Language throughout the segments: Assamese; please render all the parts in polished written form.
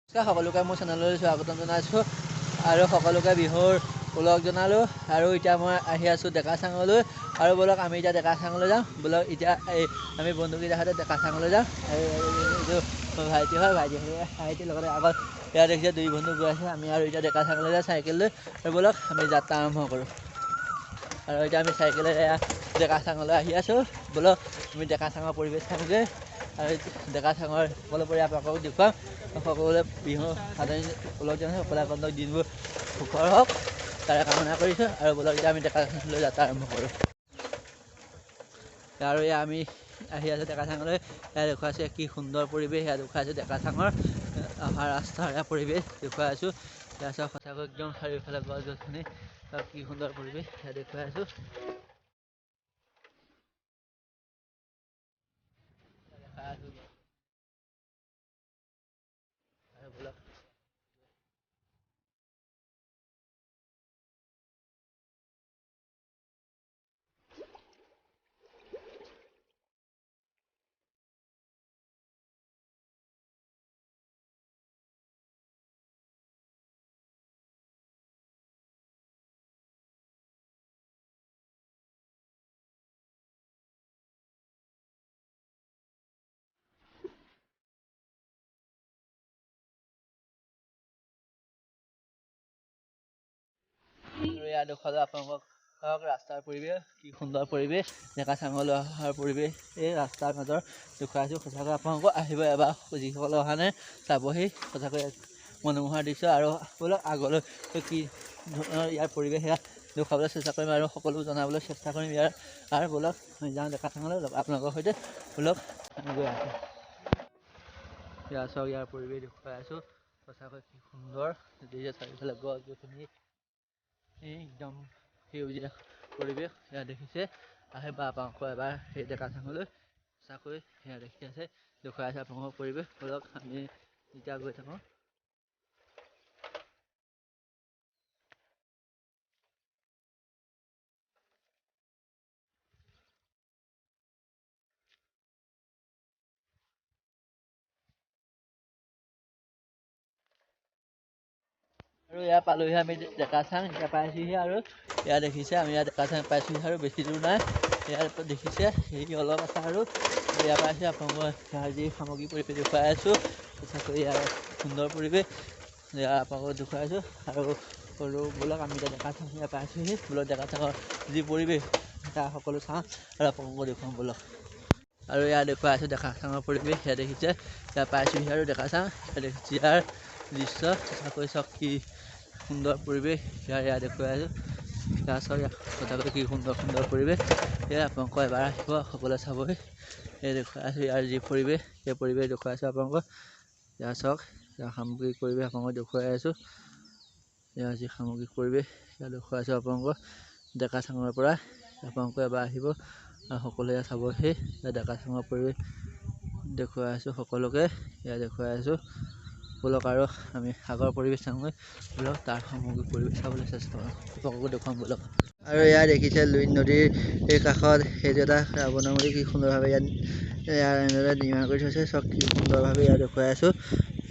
সকলোকে মোৰ চেনেললৈ স্বাগতম জনাইছোঁ আৰু সকলোকে বিহুৰ ওলগ জনালোঁ। আৰু এতিয়া মই আহি আছোঁ ডেকাচাঙলৈ। আৰু ব'লক আমি এতিয়া ডেকাচাঙলৈ যাওঁ। ব'লক এতিয়া আমি বন্ধুকেইটাৰ সৈতে ডেকাচাঙলৈ যাওঁ। এইটো ভাইটি হয়, ভাইটিৰ লগতে আগত ইয়াত দেখিছে দুই বন্ধু গৈ আছে। আমি আৰু এতিয়া ডেকাচাঙলৈ যাওঁ চাইকেল লৈ। আৰু ব'লক আমি যাত্ৰা আৰম্ভ কৰোঁ। আৰু এতিয়া আমি চাইকেলেৰে ডেকাচাঙলৈ আহি আছোঁ। ব'লক আমি ডেকাচাঙৰ পৰিৱেশ চাওঁগৈ। আৰু ডেকাচাঙৰ সকলো আপোনালোকক দেখুৱাম। সকলোৱে বিহু সাধাৰণ ওলগ জনাইছোঁ। সকলোৱে আপোনালোক দিনবোৰ সুখৰ হওক তাৰে কামনা কৰিছোঁ। আৰু ব'লক এতিয়া আমি ডেকাচাঙলৈ যাত্ৰা আৰম্ভ কৰোঁ। আৰু এয়া আমি আহি আছোঁ ডেকাচাঙলৈ। এয়া দেখুৱাইছোঁ কি সুন্দৰ পৰিৱেশ। এয়া দেখুৱাইছোঁ ডেকাচাঙৰ অহা ৰাস্তাৰ পৰিৱেশ দেখুৱাই আছোঁ। এয়া চব সঁচাকৈ একদম চাৰিওফালে গছ গছনি কি সুন্দৰ পৰিৱেশ এয়া দেখুৱাই আছোঁ। এয়া দেখুৱালোঁ আপোনালোকক ৰাস্তাৰ পৰিৱেশ কি সুন্দৰ পৰিৱেশ। ডেকাচাঙলৈ অহাৰ পৰিৱেশ এই ৰাস্তাৰ মাজৰ দেখুৱাইছোঁ। সঁচাকৈ আপোনালোকক আহিব এবাৰ যিসকলে অহা নাই চাবহি। সঁচাকৈ মনোমোহা দৃশ্য। আৰু ব'লক আগলৈ কি ধৰণৰ ইয়াৰ পৰিৱেশ সেয়া দেখুৱাবলৈ চেষ্টা কৰিম আৰু সকলো জনাবলৈ চেষ্টা কৰিম ইয়াৰ। আৰু ব'লক আমি যাওঁ ডেকাচাঙলৈ আপোনালোকৰ সৈতে। ব'লক আমি গৈ আছোঁ। ইয়াৰ চাওক ইয়াৰ পৰিৱেশ দেখুৱাই আছোঁ। সঁচাকৈ কি সুন্দৰ চাৰিওফালে গছ গছনি একদম সেউজীয়া পৰিৱেশ এয়া দেখিছে। আহে বা আপোনালোকৰ এবাৰ সেই ডেকাচাঙলৈ। সঁচাকৈ সেয়া দেখি আছে দেখুৱাই আছে আপোনালোকৰ পৰিৱেশ। ব'লক আমি এতিয়া গৈ থাকোঁ। আৰু ইয়াত পালোহি আমি ডেকাচাং। এতিয়া পাইছোঁহি আৰু ইয়াত দেখিছে আমি ইয়াত ডেকাচাং পাইছোঁহি আৰু বেছি দূৰ নাই। ইয়াত দেখিছে সেই অলপ আছে আৰু ইয়াৰ পাইছোঁ আপোনালোকৰ যি সামগ্ৰী পৰিৱেশ দেখুৱাই আছোঁ। সঁচাকৈ ইয়াৰ সুন্দৰ পৰিৱেশ ইয়াৰ আপোনালোকক দেখুৱাই আছোঁ। আৰু সৰু ব'লক আমি এতিয়া ডেকাচাং ইয়াত পাইছোঁহি। ব'লক ডেকাচাঙৰ যি পৰিৱেশ তাৰ সকলো চাওঁ আৰু আপোনালোকক দেখুৱাম ব'লক। আৰু ইয়াত দেখুৱাই আছোঁ ডেকাচাঙৰ পৰিৱেশ ইয়াত দেখিছে। ইয়াত পাইছোঁহি আৰু ডেকাচাং ইয়াত দেখিছে ইয়াৰ দৃশ্য সঁচাকৈ চাওক কি সুন্দৰ পৰিৱেশ ইয়াৰ দেখুৱাই আছোঁ। ইয়াৰ চাওক সঁচাকৈ কি সুন্দৰ সুন্দৰ পৰিৱেশ। এয়া আপোনালোকক এবাৰ আহিব সকলোৱে চাবহি। এই দেখুৱাই আছোঁ ইয়াৰ যি পৰিৱেশ সেই পৰিৱেশ দেখুৱাই আছোঁ আপোনালোকক। ইয়াৰ চাওক ইয়াৰ সামগ্ৰিক পৰিৱেশ আপোনালোকক দেখুৱাই আছোঁ। ইয়াৰ যি সামগ্ৰিক পৰিৱেশ ইয়াত দেখুৱাই আছোঁ আপোনালোকক ডেকাচাঙৰ পৰা। আপোনালোকে এবাৰ আহিব আৰু সকলোৱে চাবহি। ইয়াৰ ডেকাচাঙৰ পৰিৱেশ দেখুৱাই আছোঁ সকলোকে। ইয়াত দেখুৱাই আছোঁ ব'লক আৰু আমি আগৰ পৰিৱেশ চাওঁগৈ। ব'লক তাৰ সামগ্ৰিক পৰিৱেশ চাবলৈ চেষ্টা কৰোঁ আপোনালোককো দেখুৱাম ব'লক। আৰু এয়া দেখিছে লুইত নদীৰ এই কাষত সেইটো এটা ৰাৱণামুৰি কি সুন্দৰভাৱে ইয়াৰ এনেদৰে নিৰ্মাণ কৰি থৈছে। চব কি সুন্দৰভাৱে ইয়াত দেখুৱাই আছোঁ।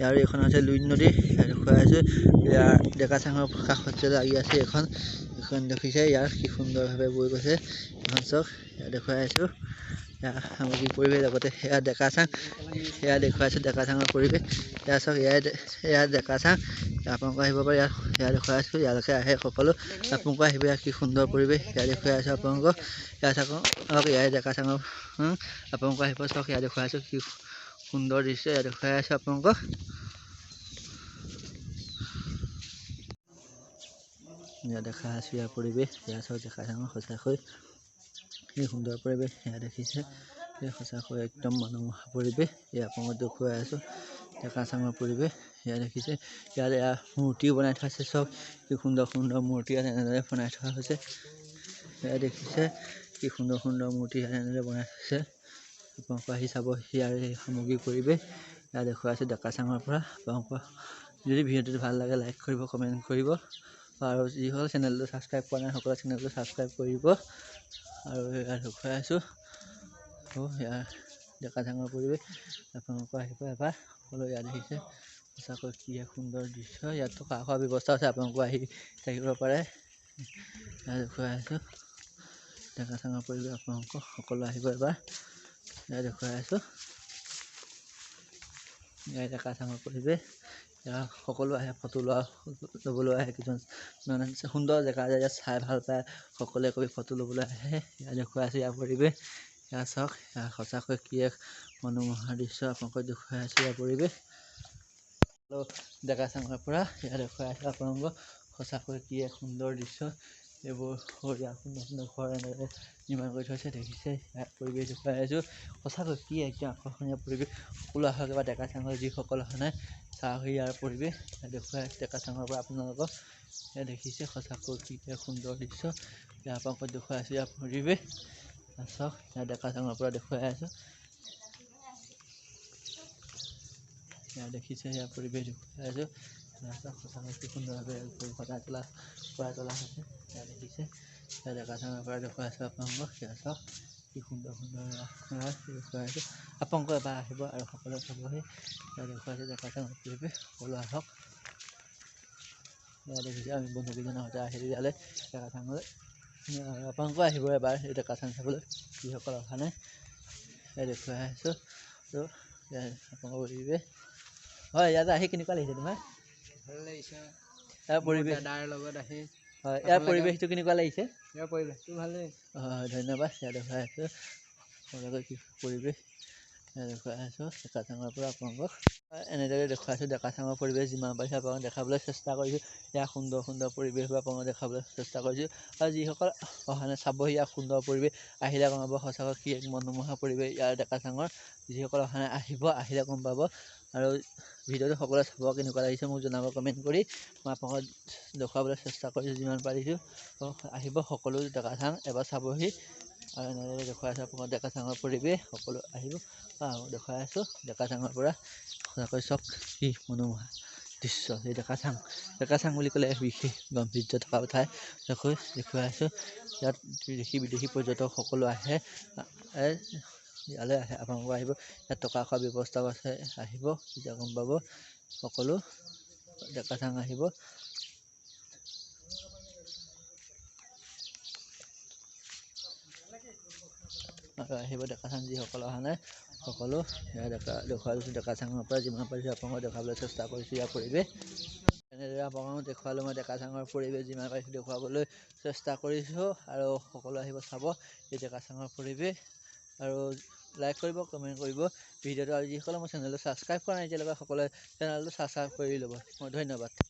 আৰু এইখন হৈছে লুইত নদী ইয়াত দেখুৱাই আছোঁ। ইয়াৰ ডেকাচাঙৰ কাষত যে লাগি আছে এইখন দেখিছে ইয়াৰ কি সুন্দৰভাৱে বৈ গৈছে। এখন চাওক ইয়াত দেখুৱাই আছোঁ ইয়াৰ সামগ্ৰিক পৰিৱেশ। লগতে সেয়া ডেকাচাং সেয়া দেখুৱাইছোঁ ডেকাচাঙৰ পৰিৱেশ। ইয়াৰ চাওক ইয়াৰ ডেকাচাং আপোনালোকে আহিব পাৰে। ইয়াত দেখুৱাই আছোঁ ইয়ালৈকে আহে সকলো আপোনালোকে আহিব। ইয়াৰ কি সুন্দৰ পৰিৱেশ ইয়াত দেখুৱাই আছোঁ আপোনালোকক। ইয়াত চাওক ইয়াৰ ডেকাচাঙৰ আপোনালোকে আহিব চাওক ইয়াত দেখুৱাই আছোঁ কি সুন্দৰ দৃশ্য ইয়াত দেখুৱাই আছোঁ আপোনালোকক। ইয়াত দেখাই আছোঁ ইয়াৰ পৰিৱেশ। ইয়াৰ চাওক ডেকাচাঙৰ সঁচাকৈ এই সুন্দৰ পৰিৱেশ ইয়াত দেখিছে। এই সঁচাকৈ একদম মনোমোহা পৰিৱেশ ইয়াত আপোনালোকক দেখুৱাই আছোঁ। ডেকাচাঙৰ পৰিৱেশ ইয়াত দেখিছে। ইয়াত মূৰ্তিও বনাই থোৱা আছে। চব কি সুন্দৰ সুন্দৰ মূৰ্তি ইয়াত এনেদৰে বনাই থোৱা হৈছে। ইয়াত দেখিছে কি সুন্দৰ সুন্দৰ মূৰ্তি ইয়াত এনেদৰে বনাই থৈছে। আপোনালোকে আহি চাব ইয়াৰ এই সামগ্ৰিক পৰিৱেশ ইয়াত দেখুৱাই আছোঁ ডেকাচাঙৰ পৰা। আপোনালোকৰ যদি ভিডিঅ'টো ভাল লাগে লাইক কৰিব কমেণ্ট কৰিব। আৰু যিসকল চেনেলটো ছাবস্ক্ৰাইব কৰা নাই সকলোৱে চেনেলটো ছাবস্ক্ৰাইব কৰিব। আৰু ইয়াত দেখুৱাই আছোঁ ইয়াৰ ডেকাচাঙৰ পৰিৱেশ। আপোনালোকে আহিব এবাৰ সকলো ইয়াত দেখিছে সঁচাকৈ কি এক সুন্দৰ দৃশ্য। ইয়াত থকা খোৱা ব্যৱস্থা আছে, আপোনালোকে আহি থাকিব পাৰে। ইয়াত দেখুৱাই আছোঁ ডেকা চাঙৰ পৰিৱেশ, আপোনালোকক সকলো আহিব এবাৰ। ইয়াত দেখুৱাই আছোঁ ইয়াত ডেকা চাঙৰ পৰিৱেশ। ইয়াত সকলো আহে ফটো ল'বলৈ আহে, কিছুমান সুন্দৰ জেগা ইয়াত চাই ভাল পায়, সকলোৱে কৰি ফটো ল'বলৈ আহে। ইয়াত দেখুৱাই আছোঁ ইয়াৰ পৰিৱেশ। ইয়াত চাওক, ইয়াত সঁচাকৈ কি এক মনোমোহা দৃশ্য আপোনালোকক দেখুৱাই আছোঁ ইয়াৰ পৰিৱেশ। ডেকা চাঙৰ পৰা ইয়াত দেখুৱাই আছোঁ আপোনালোকক সঁচাকৈ কি এক সুন্দৰ দৃশ্য। এইবোৰ ইয়াত সুন্দৰ সুন্দৰ ঘৰ এনেদৰে নিৰ্মাণ কৰি থৈছে, দেখিছে। ইয়াৰ পৰিৱেশ দেখুৱাই আছোঁ, সঁচাকৈ কি একদম আকৰ্ষণীয় পৰিৱেশ। সকলো আহক এবাৰ ডেকা চাঙৰ যিসকল অহা নাই চাওক ইয়াৰ পৰিৱেশ। ইয়াত দেখুৱাই আছোঁ ডেকা চাঙৰ পৰা আপোনালোকক। ইয়াত দেখিছে সঁচাকৈ কি এক সুন্দৰ দৃশ্য। ইয়াৰ আপোনালোকক দেখুৱাই আছোঁ ইয়াৰ পৰিৱেশ। চাওক ইয়াত ডেকা চাঙৰ পৰা দেখুৱাই আছোঁ। ইয়াত দেখিছে ইয়াৰ পৰিৱেশ দেখুৱাই আছোঁ। সঁচাকৈ কি সুন্দৰভাৱে সজাই তোলা হৈছে। ইয়াত দেখিছে ইয়াত ডেকা চাঙৰ পৰা দেখুৱাই আছোঁ আপোনালোকক। ইয়াত চাওক কি সুন্দৰ সুন্দৰ দেখুৱাই আছোঁ। আপোনালোকে এবাৰ আহিব আৰু সকলোৱে চাবহি। ইয়াত দেখুৱাই আছোঁ ডেকা চাঙৰ পৰিৱেশ, সকলো আহক। ইয়াত দেখিছে আমি বন্ধুকেইজনৰ সৈতে আহিলোঁ ইয়ালৈ ডেকা চাঙলৈ। আপোনালোকেও আহিব এবাৰ এই ডেকা চাং চাবলৈ, যিসকল অহা নাই। ইয়াত দেখুৱাই আছোঁ আৰু ইয়াত আপোনালোকৰ পৰিৱেশ। হয়, ইয়াত আহি কেনেকুৱা লাগিছে তোমাৰ? ভাল লাগিছে। ইয়াৰ পৰিৱেশ দাদাৰ লগত আহি হয়, ইয়াৰ পৰিৱেশটো কেনেকুৱা লাগিছে? ইয়াৰ পৰিৱেশটো ভালেই। হয়, ধন্যবাদ। ইয়াত দেখুৱাই আছোঁ আপোনালোকৰ কি পৰিৱেশ। ইয়াত দেখুৱাই আছোঁ ডেকা চাঙৰ পৰা আপোনালোকক। এনেদৰে দেখুৱাইছোঁ ডেকা চাঙৰ পৰিৱেশ, যিমান পাৰিছোঁ আপোনালোকক দেখাবলৈ চেষ্টা কৰিছোঁ। ইয়াৰ সুন্দৰ সুন্দৰ পৰিৱেশবোৰ আপোনালোকক দেখাবলৈ চেষ্টা কৰিছোঁ। আৰু যিসকল অহা নাই চাবহি ইয়াৰ সুন্দৰ পৰিৱেশ, আহিলে গম পাব সঁচাকৈ কি এক মনোমোহা পৰিৱেশ ইয়াৰ ডেকা চাঙৰ। যিসকল অহা নাই আহিব, আহিলে গম পাব। আৰু ভিডিঅ'টো সকলোৱে চাব, কেনেকুৱা লাগিছে মোক জনাব কমেণ্ট কৰি। মই আপোনালোকক দেখুৱাবলৈ চেষ্টা কৰিছোঁ যিমান পাৰিছোঁ। আহিব সকলো ডেকা চাং এবাৰ চাবহি। আৰু এনেদৰে দেখুৱাই আছোঁ আপোনালোকক ডেকা চাঙৰ পৰিৱেশ, সকলো আহিব। দেখুৱাই আছোঁ ডেকা চাঙৰ পৰা সঁচাকৈ চাওক কি মনোমোহা দৃশ্য। এই ডেকা চাং বুলি ক'লে বিশেষ গাম্ভীৰ্য থকা ঠাই দেখুৱাই আছোঁ। ইয়াত দেশী বিদেশী পৰ্যটক সকলো আহে, ইয়ালৈ আহে। আপোনালোকে আহিব, ইয়াত থকা খোৱা ব্যৱস্থাও আছে, আহিব তেতিয়া গম পাব। সকলো ডেকা চাং আহিব। আৰু আহিব ডেকা চাং যিসকল অহা নাই সকলো। ইয়াত দেখুৱাই দিছোঁ ডেকা চাঙৰ পৰা যিমান পাৰিছোঁ আপোনালোকক দেখাবলৈ চেষ্টা কৰিছোঁ ইয়াৰ পৰিৱেশ। এনেদৰে আপোনালোকক দেখুৱালোঁ মই ডেকা চাঙৰ পৰিৱেশ, যিমান পাৰিছোঁ দেখুৱাবলৈ চেষ্টা কৰিছোঁ। আৰু সকলো আহিব চাব এই ডেকা চাঙৰ পৰিৱেশ। আৰু লাইক কৰিব, কমেণ্ট কৰিব ভিডিঅ'টো। আৰু যিসকলে মোৰ চেনেলটো ছাবস্ক্ৰাইব কৰা নাই এতিয়ালৈকে সকলোৱে চেনেলটো ছাবস্ক্ৰাইব কৰি ল'ব। ধন্যবাদ।